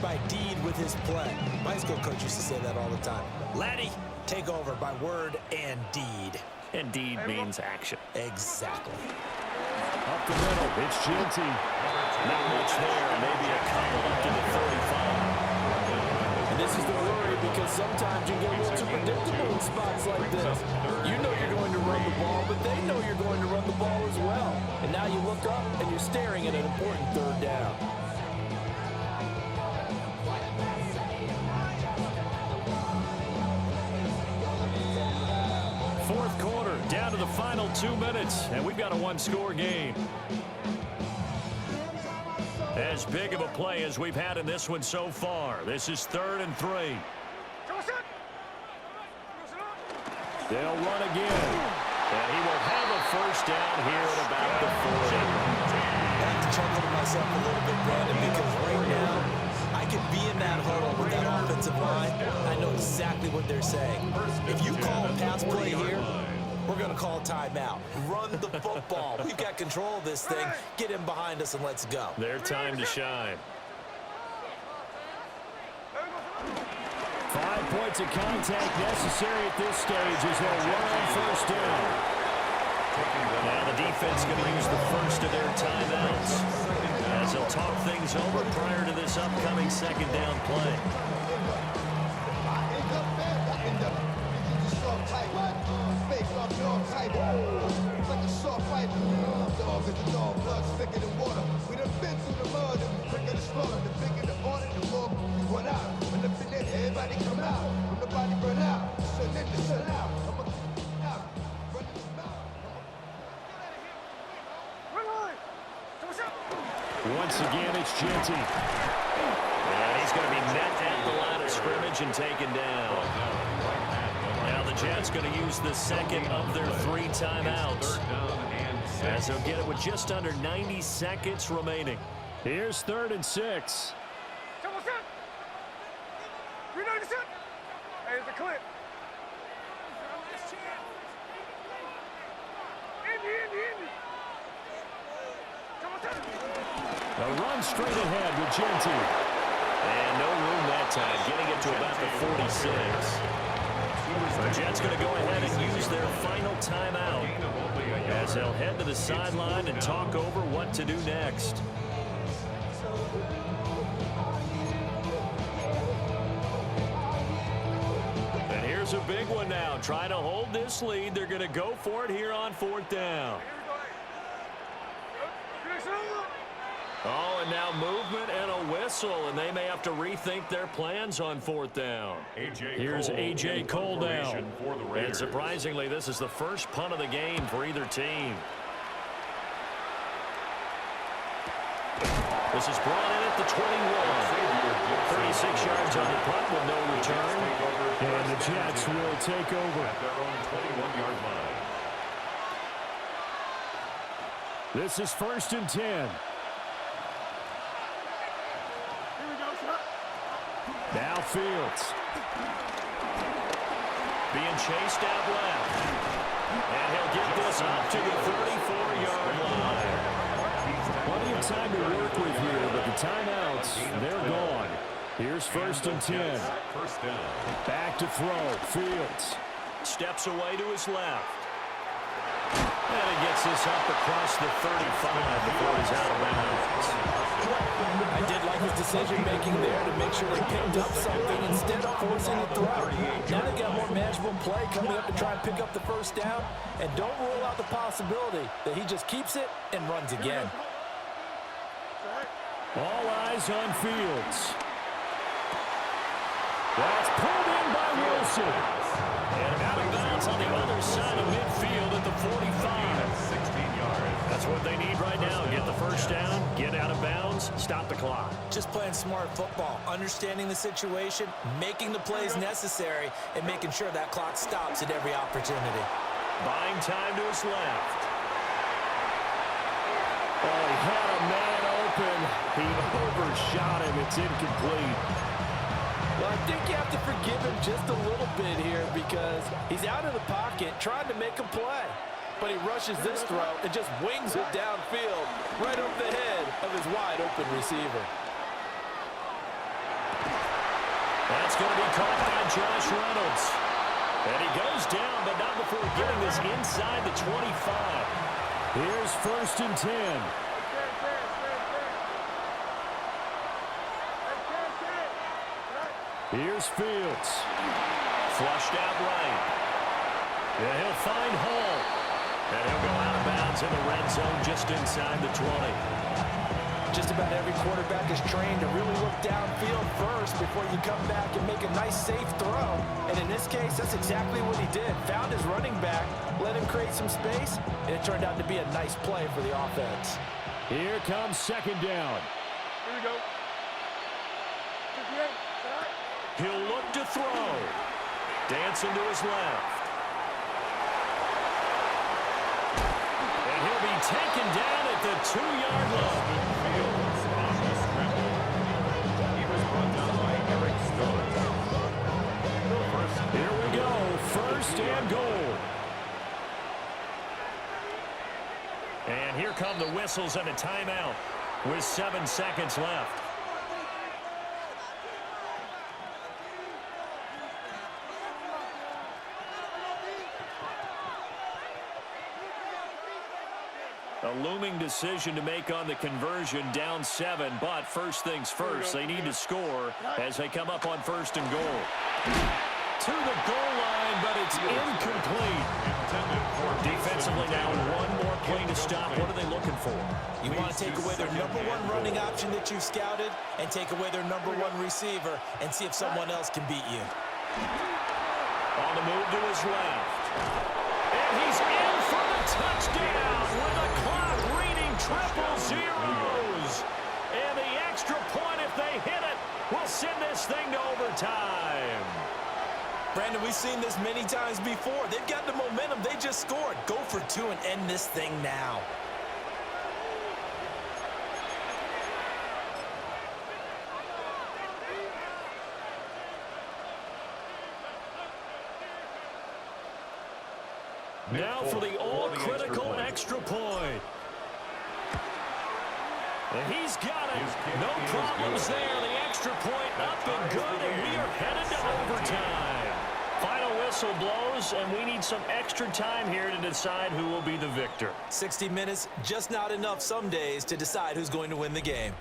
by deed with his play. My high school coach used to say that all the time. Laddie, take over by word and deed. And deed means action. Exactly. Up the middle, it's Genty. Not much there. Maybe a couple up to the 35. And this is the worry because sometimes you get a little too predictable in spots like this. You know you're going to run the ball, but they know you're going to run the ball as well. And now you look up and you're staring at an important third down. Fourth quarter, down to the final 2 minutes, and we've got a one-score game. As big of a play as we've had in this one so far. This is 3rd and 3. They'll run again. And he will have a first down here at about the 40. I have to chuckle to myself a little bit, Brandon, because right now I could be in that huddle with that offensive line. I know exactly what they're saying. If you call a pass play here, we're going to call timeout. Run the football. We've got control of this thing. Get him behind us and let's go. Their time to shine. 5 points of contact necessary at this stage as they'll run on first down. Now the defense going to use the first of their timeouts as they'll talk things over prior to this upcoming second down play. Once again, it's Genty. And he's going to be met at the line of scrimmage and taken down. Now the Jets going to use the second of their 3 timeouts, as they'll get it with just under 90 seconds remaining. Here's 3rd and 6. A run straight ahead with Genty. And no room that time, getting it to about the 46. The Jets going to go ahead and use their final timeout as they'll head to the sideline and talk over what to do next. And here's a big one now. Trying to hold this lead. They're going to go for it here on 4th down. Oh, and now movement and a whistle, and they may have to rethink their plans on 4th down. Here's A.J. Cole down. And surprisingly, this is the first punt of the game for either team. This is brought in at the 21. 36 yards on the punt with no return. And the Jets will take over. At their own 21-yard line. This is 1st and 10. Now Fields. Being chased out left. And he'll get this up to the 34-yard line. Plenty of time to work with here, but the timeouts, they're gone. Here's 1st and 10. First down. Back to throw. Fields. Steps away to his left. And he gets this up across the 35 before he's out of bounds. I did like his decision-making there to make sure they picked up something instead of forcing a throw. Now they got more manageable play coming up to try and pick up the first down. And don't rule out the possibility that he just keeps it and runs again. All eyes on Fields. That's pulled in by Wilson. And out of bounds on the other side of midfield at the 45. 16 yards. That's what they need right now. Get the first down, get out of bounds, stop the clock. Just playing smart football, understanding the situation, making the plays necessary, and making sure that clock stops at every opportunity. Buying time to his left. Oh, he had a man open. He overshot him. It's incomplete. Well, I think you have to forgive him just a little bit here because he's out of the pocket trying to make a play. But he rushes this throw and just wings it downfield right over the head of his wide-open receiver. That's going to be caught by Josh Reynolds. And he goes down, but not before getting this inside the 25. Here's 1st and 10. Here's Fields. Flushed out right. Yeah, he'll find Hall. And he'll go out of bounds in the red zone just inside the 20. Just about every quarterback is trained to really look downfield first before you come back and make a nice, safe throw. And in this case, that's exactly what he did. Found his running back, let him create some space, and it turned out to be a nice play for the offense. Here comes 2nd down. Here we go. 58. He'll look to throw. Dancing to his left. And he'll be taken down at the 2-yard line. Fields on the scramble. He was brought down by Eric Stone. Here we go. 1st and goal. And here come the whistles and a timeout with 7 seconds left. A looming decision to make on the conversion, down 7, but first things first, they need to score as they come up on 1st and goal. To the goal line, but it's incomplete. Defensively now, one more play to stop. What are they looking for? You want to take away their number 1 running option that you've scouted and take away their number 1 receiver and see if someone else can beat you. On the move to his left. And he's in for the touchdown with the clock reading triple zeros. And the extra point, if they hit it, will send this thing to overtime. Brandon, we've seen this many times before. They've got the momentum. They just scored. Go for 2 and end this thing now. Now for the all-critical extra point. And he's got it. No problems there. The extra point up and good, and we are headed to overtime. Final whistle blows, and we need some extra time here to decide who will be the victor. 60 minutes, just not enough some days to decide who's going to win the game.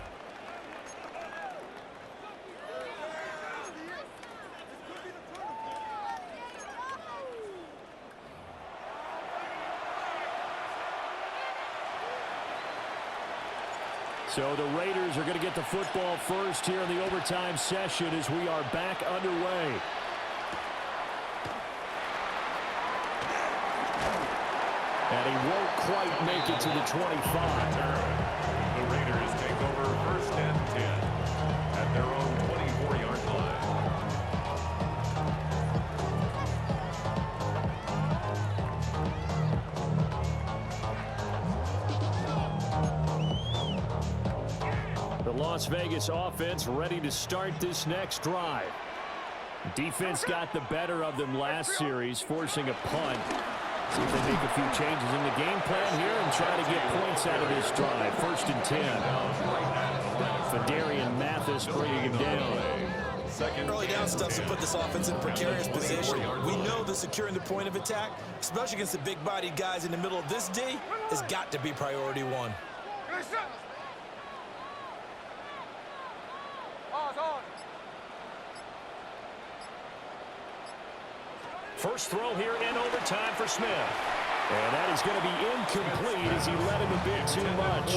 So the Raiders are going to get the football first here in the overtime session as we are back underway. And he won't quite make it to the 25. The Raiders take over 1st and 10 at their own 24-yard line. The Las Vegas offense ready to start this next drive. Defense got the better of them last series, forcing a punt. See if they make a few changes in the game plan here and try to get points out of this drive. 1st and 10. Fadarian Mathis bringing him down. Early down stuff to put this offense in a precarious position. We know that securing the point of attack, especially against the big-bodied guys in the middle of this D, has got to be priority 1. First throw here in overtime for Smith. And that is going to be incomplete as he let him a bit too much.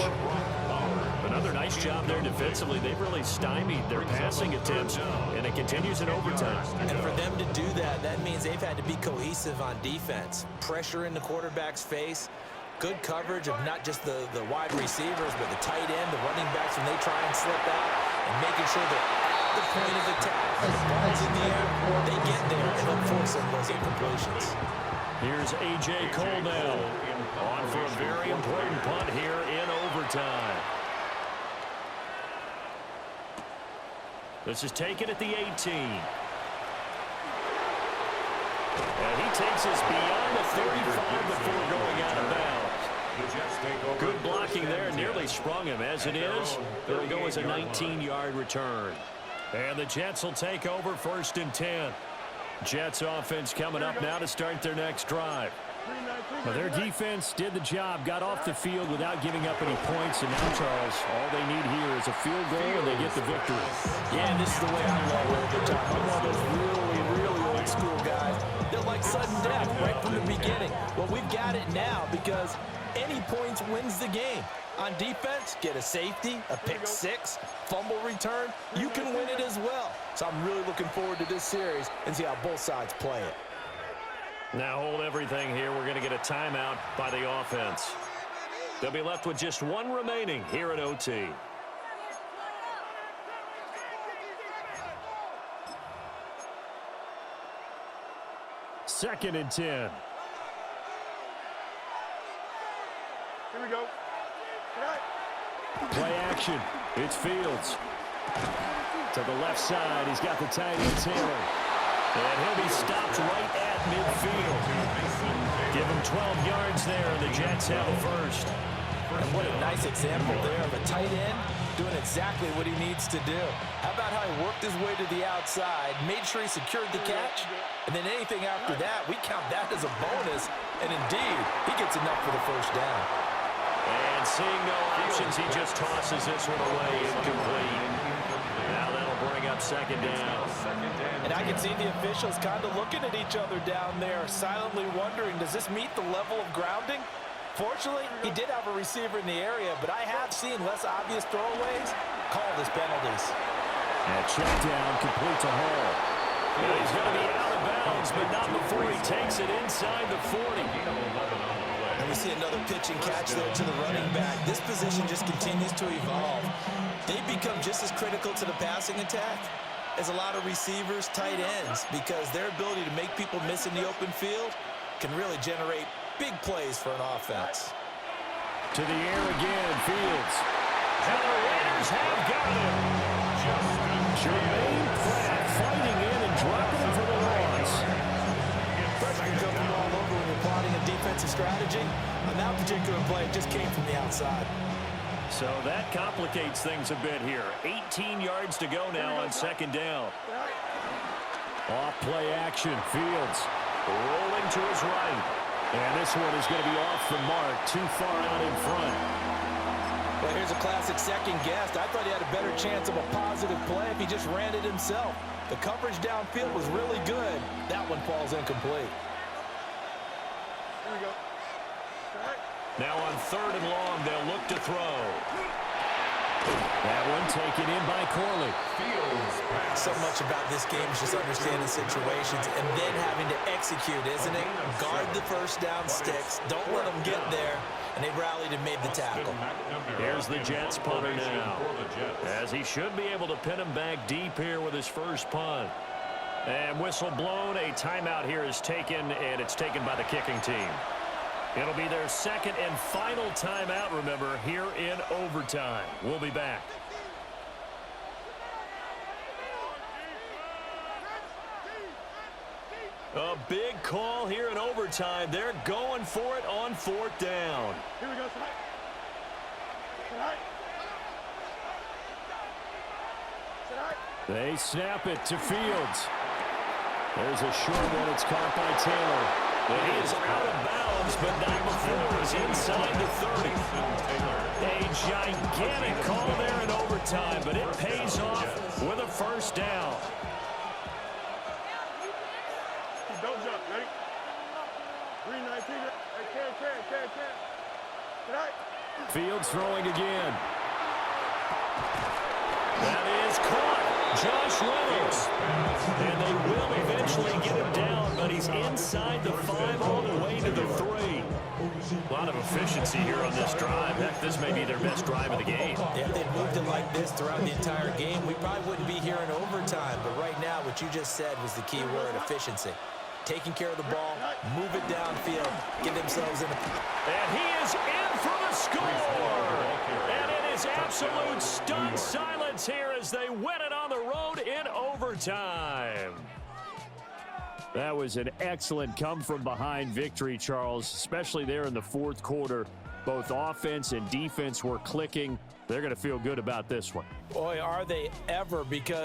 Another nice job there defensively. They've really stymied their passing attempts, and it continues in overtime. And for them to do that, that means they've had to be cohesive on defense. Pressure in the quarterback's face, good coverage of not just the wide receivers, but the tight end, the running backs when they try and slip out, and making sure that at the point of attack, when the ball's in the air, they get there and don't force some of those incompletions. Here's A.J. Cole now on for a very important punt here in overtime. This is taken at the 18. And he takes us beyond the 35 before going out of bounds. Good blocking there, nearly sprung him. As it is, it'll go as a 19-yard return. And the Jets will take over 1st and 10. Jets offense coming up now to start their next drive. Well, their defense did the job, got off the field without giving up any points, and now, Charles, all they need here is a field goal and they get the victory. Yeah, this is the way I love overtime. I'm one of those really old school guys. They're like sudden death right from the beginning. Well, we've got it now because any points wins the game. On defense, get a safety, a pick six, fumble return, you can win it as well. So I'm really looking forward to this series and see how both sides play it. Now hold everything here. We're going to get a timeout by the offense. They'll be left with just one remaining here at OT. Second and 10. Here we go. Play action. It's Fields. To the left side, he's got the tight end Taylor. And he'll be stopped right at midfield. Give him 12 yards there, and the Jets have a first. And what a nice example there of a tight end doing exactly what he needs to do. How about how he worked his way to the outside, made sure he secured the catch, and then anything after that, we count that as a bonus. And indeed, he gets enough for the first down. And seeing no options, he just tosses this one away incomplete. Now that'll bring up second down. And I can see the officials kind of looking at each other down there, silently wondering, does this meet the level of grounding? Fortunately, he did have a receiver in the area, but I have seen less obvious throwaways called as penalties. And check down, complete to Hall. Well, he's going to be out of bounds, but not before he takes it inside the 40. And we see another pitch and catch there to the running back. This position just continues to evolve. They've become just as critical to the passing attack as a lot of receivers, tight ends, because their ability to make people miss in the open field can really generate big plays for an offense. To the air again, Fields. And the Raiders have got him. Jermaine Pratt fighting in and dropping him for the loss. Pressure can come from all over when you're plotting a defensive strategy. On that particular play, it just came from the outside. So that complicates things a bit here. 18 yards to go now on second down. Off play action, Fields. Rolling to his right. And this one is going to be off the mark, too far out in front. Well, here's a classic second guess. I thought he had a better chance of a positive play if he just ran it himself. The coverage downfield was really good. That one falls incomplete. Here we go. Now on third and long, they'll look to throw. That one taken in by Corley. So much about this game is just understanding situations and then having to execute, isn't it? Guard the first down sticks. Don't let them get there. And they rallied and made the tackle. Here's the Jets punter now, as he should be able to pin him back deep here with his first punt. And whistle blown. A timeout here is taken, and it's taken by the kicking team. It'll be their second and final timeout, remember, here in overtime. We'll be back. A big call here in overtime. They're going for it on fourth down. Here we go, tonight. They snap it to Fields. There's a short one. It's caught by Taylor. And he is out of bounds, but not before he's inside the 30. A gigantic call there in overtime, but it pays off with a first down. Don't jump, ready? Green 19, can. Tonight. Fields throwing again. That is caught. Josh Reynolds. And they will eventually get him down, but he's inside the 5 all the way to the 3. A lot of efficiency here on this drive. Heck, this may be their best drive of the game. Yeah, if they'd moved it like this throughout the entire game, we probably wouldn't be here in overtime. But right now, what you just said was the key word, efficiency. Taking care of the ball, move it downfield, get themselves in a... And he is in for the score! And it is absolute stunned silence here as they win it on the road in overtime. That was an excellent come-from-behind victory, Charles, especially there in the fourth quarter. Both offense and defense were clicking. They're going to feel good about this one. Boy, are they ever, because